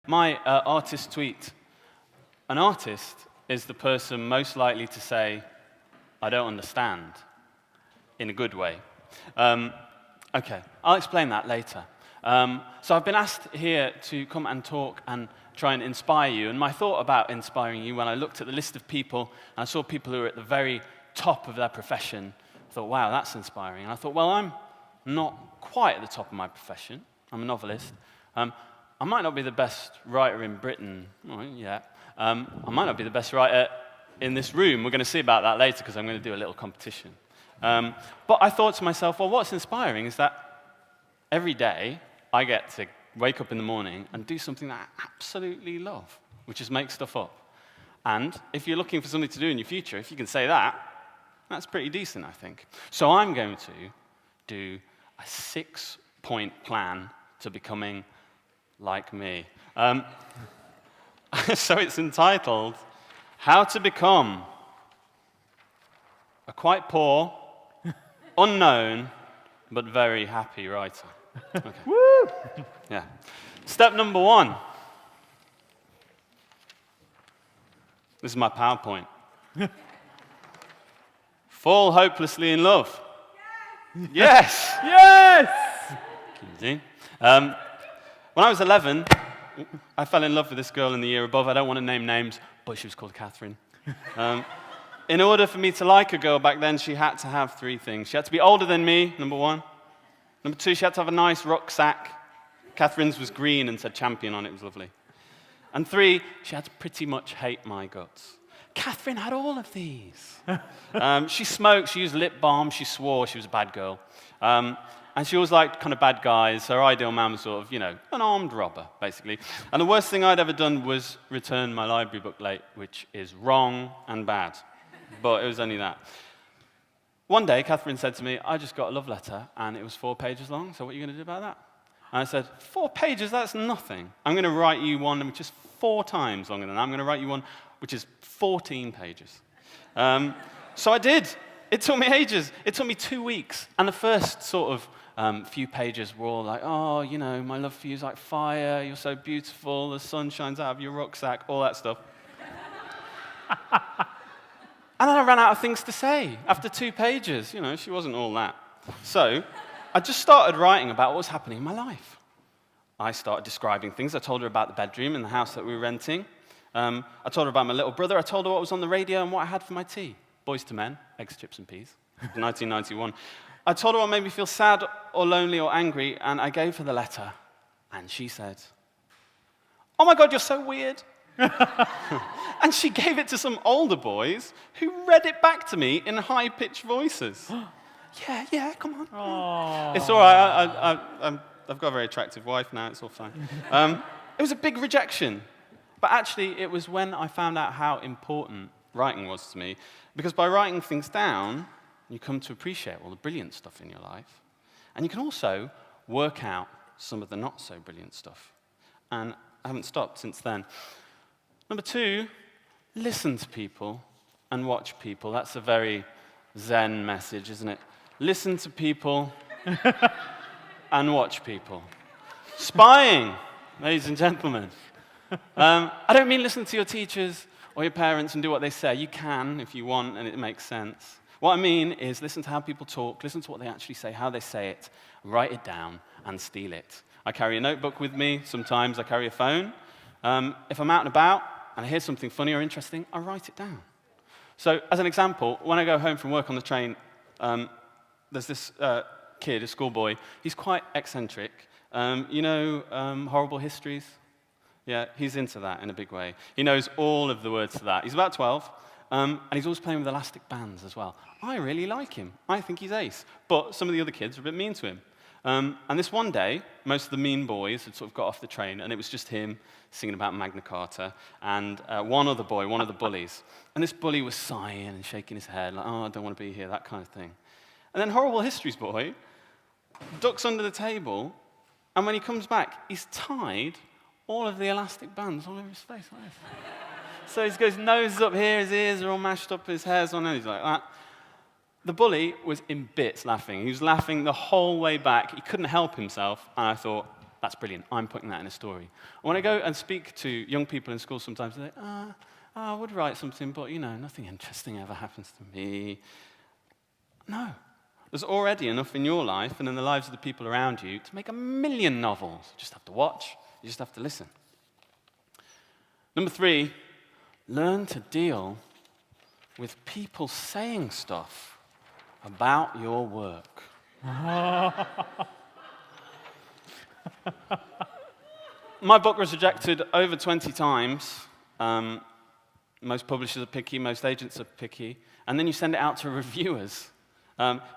My artist tweet. An artist is the person most likely to say, I don't understand, in a good way. Okay, I'll explain that later. So I've been asked here to come and talk and try and inspire you. And my thought about inspiring you, when I looked at the list of people, and I saw people who were at the very top of their profession, I thought, wow, that's inspiring. And I thought, well, I'm not quite at the top of my profession. I'm a novelist. I might not be the best writer in Britain, yet. I might not be the best writer in this room. We're going to see about that later because I'm going to do a little competition. But I thought to myself, well, what's inspiring is that every day I get to wake up in the morning and do something that I absolutely love, which is make stuff up. And if you're looking for something to do in your future, if you can say that, that's pretty decent, I think. So I'm going to do a 6-point plan to becoming like me. So it's entitled, How to Become a Quite Poor, Unknown, but Very Happy Writer. Okay. Woo! Yeah. Step number 1. This is my PowerPoint. Fall hopelessly in love. Yes! Yes! Easy. When I was 11, I fell in love with this girl in the year above. I don't want to name names, but she was called Catherine. In order for me to like a girl back then, she had to have 3 things. She had to be older than me, number 1. Number 2, she had to have a nice rucksack. Catherine's was green and said champion on it. It was lovely. And 3, she had to pretty much hate my guts. Catherine had all of these. She smoked, she used lip balm, she swore she was a bad girl. And she always liked kind of bad guys. Her ideal man was sort of, an armed robber, basically. And the worst thing I'd ever done was return my library book late, which is wrong and bad. But it was only that. One day, Catherine said to me, I just got a love letter, and it was 4 pages long, so what are you going to do about that? And I said, 4 pages, that's nothing. I'm going to write you one which is 4 times longer than that. I'm going to write you one which is 14 pages. So I did. It took me ages. It took me 2 weeks. And the first sort of few pages were all like, oh, my love for you is like fire, you're so beautiful, the sun shines out of your rucksack, all that stuff. And then I ran out of things to say after 2 pages. She wasn't all that. So I just started writing about what was happening in my life. I started describing things. I told her about the bedroom in the house that we were renting. I told her about my little brother. I told her what was on the radio and what I had for my tea. Boys to Men, eggs, chips, and peas, 1991. I told her what made me feel sad or lonely or angry, and I gave her the letter. And she said, oh my God, you're so weird. And she gave it to some older boys who read it back to me in high-pitched voices. Yeah, come on. Aww. It's all right. I've got a very attractive wife now. It's all fine. It was a big rejection. But actually, it was when I found out how important writing was to me. Because by writing things down, you come to appreciate all the brilliant stuff in your life. And you can also work out some of the not-so-brilliant stuff. And I haven't stopped since then. Number 2, listen to people and watch people. That's a very Zen message, isn't it? Listen to people and watch people. Spying, ladies and gentlemen. I don't mean listen to your teachers or your parents and do what they say. You can if you want and it makes sense. What I mean is listen to how people talk, listen to what they actually say, how they say it, write it down and steal it. I carry a notebook with me. Sometimes I carry a phone. If I'm out and about and I hear something funny or interesting, I write it down. So as an example, when I go home from work on the train, there's this kid, a schoolboy. He's quite eccentric. Horrible Histories? Yeah, he's into that in a big way. He knows all of the words to that. He's about 12, and he's always playing with elastic bands as well. I really like him. I think he's ace. But some of the other kids are a bit mean to him. And this one day, most of the mean boys had sort of got off the train, and it was just him singing about Magna Carta, and one other boy, one of the bullies. And this bully was sighing and shaking his head, like, oh, I don't want to be here, that kind of thing. And then Horrible Histories boy ducks under the table, and when he comes back, he's tied all of the elastic bands all over his face like this. So he's got his nose up here, his ears are all mashed up, his hair's on, and he's like that. The bully was in bits laughing. He was laughing the whole way back. He couldn't help himself, and I thought, That's brilliant. I'm putting that in a story. When I go and speak to young people in school sometimes, they're like, I would write something, but, nothing interesting ever happens to me. No. There's already enough in your life and in the lives of the people around you to make 1,000,000 novels. You just have to watch. You just have to listen. Number 3, learn to deal with people saying stuff about your work. My book was rejected over 20 times. Most publishers are picky, most agents are picky. And then you send it out to reviewers.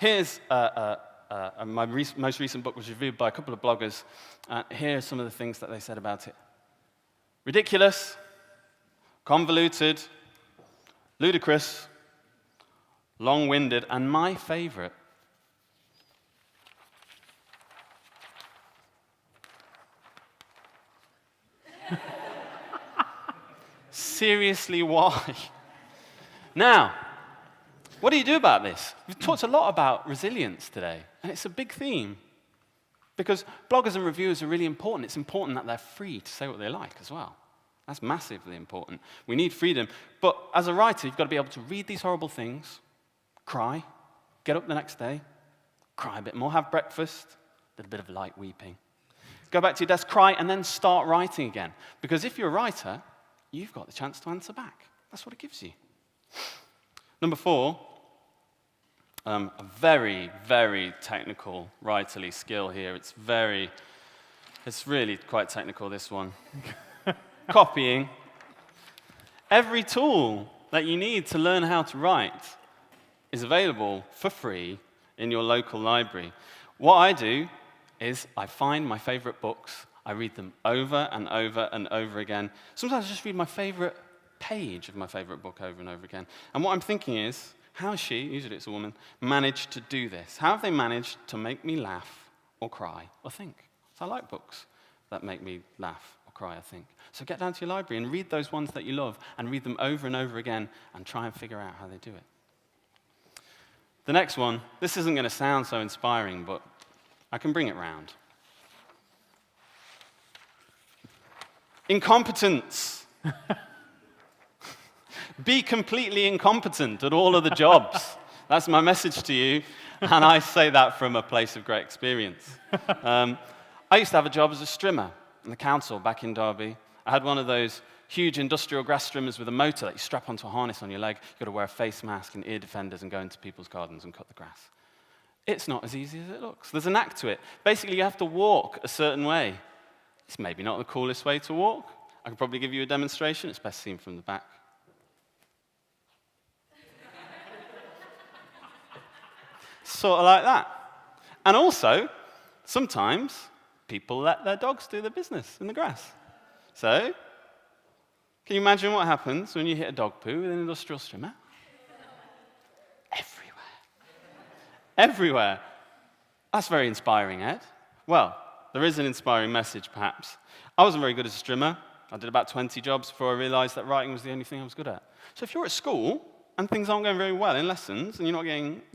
Here's my most recent book was reviewed by a couple of bloggers. Here are some of the things that they said about it. Ridiculous, convoluted, ludicrous, long-winded, and my favorite, seriously, why? Now, what do you do about this? We've talked a lot about resilience today, and it's a big theme. Because bloggers and reviewers are really important. It's important that they're free to say what they like as well. That's massively important. We need freedom. But as a writer, you've got to be able to read these horrible things, cry, get up the next day, cry a bit more, have breakfast, a little bit of light weeping. Go back to your desk, cry, and then start writing again. Because if you're a writer, you've got the chance to answer back. That's what it gives you. Number 4, a very, very technical writerly skill here. It's really quite technical, this one. Copying. Every tool that you need to learn how to write is available for free in your local library. What I do is I find my favorite books, I read them over and over and over again. Sometimes I just read my favorite page of my favorite book over and over again. And what I'm thinking is, how has she, usually it's a woman, managed to do this? How have they managed to make me laugh or cry or think? So I like books that make me laugh or cry or think. So get down to your library and read those ones that you love and read them over and over again and try and figure out how they do it. The next one, this isn't going to sound so inspiring, but I can bring it round. Incompetence. Be completely incompetent at all of the jobs. That's my message to you, and I say that from a place of great experience. I used to have a job as a strimmer in the council back in Derby. I had one of those huge industrial grass trimmers with a motor that you strap onto a harness on your leg. You've got to wear a face mask and ear defenders and go into people's gardens and cut the grass. It's not as easy as it looks. There's a knack to it. Basically, you have to walk a certain way. It's maybe not the coolest way to walk. I could probably give you a demonstration. It's best seen from the back. Sort of like that. And also, sometimes people let their dogs do their business in the grass. So, can you imagine what happens when you hit a dog poo with an industrial strimmer? Everywhere. That's very inspiring, Ed. Well, there is an inspiring message, perhaps. I wasn't very good as a strimmer. I did about 20 jobs before I realized that writing was the only thing I was good at. So if you're at school and things aren't going very well in lessons and you're not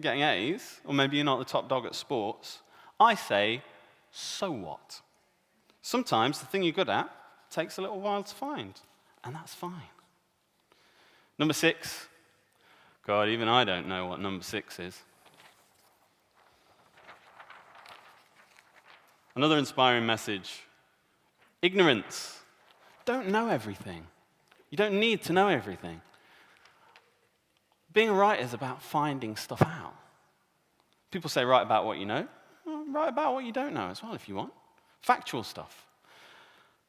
getting A's, or maybe you're not the top dog at sports, I say, so what? Sometimes the thing you're good at takes a little while to find, and that's fine. Number 6. God, even I don't know what number 6 is. Another inspiring message. Ignorance. Don't know everything. You don't need to know everything. Being a writer is about finding stuff out. People say write about what you know. Well, write about what you don't know as well if you want. Factual stuff.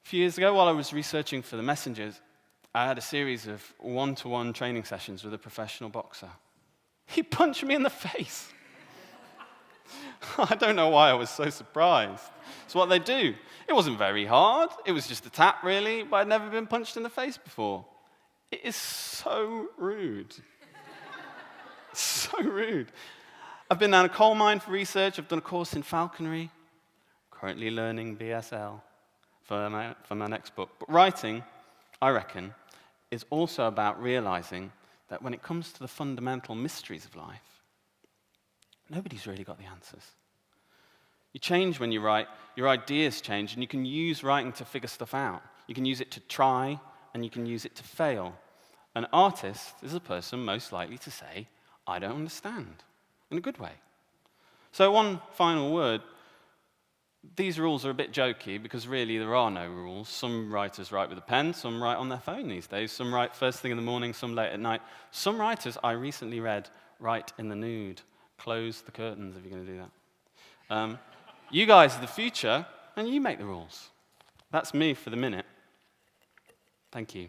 A few years ago, while I was researching for The Messengers, I had a series of one-to-one training sessions with a professional boxer. He punched me in the face. I don't know why I was so surprised. It's what they do. It wasn't very hard. It was just a tap, really, but I'd never been punched in the face before. It is so rude. So rude. I've been down a coal mine for research. I've done a course in falconry. Currently learning BSL for my next book. But writing, I reckon, is also about realizing that when it comes to the fundamental mysteries of life, nobody's really got the answers. You change when you write, your ideas change, and you can use writing to figure stuff out. You can use it to try, and you can use it to fail. An artist is a person most likely to say, I don't understand, in a good way. So one final word. These rules are a bit jokey because really there are no rules. Some writers write with a pen, some write on their phone these days, some write first thing in the morning, some late at night. Some writers, I recently read, write in the nude. Close the curtains if you're going to do that. You guys are the future, and you make the rules. That's me for the minute. Thank you.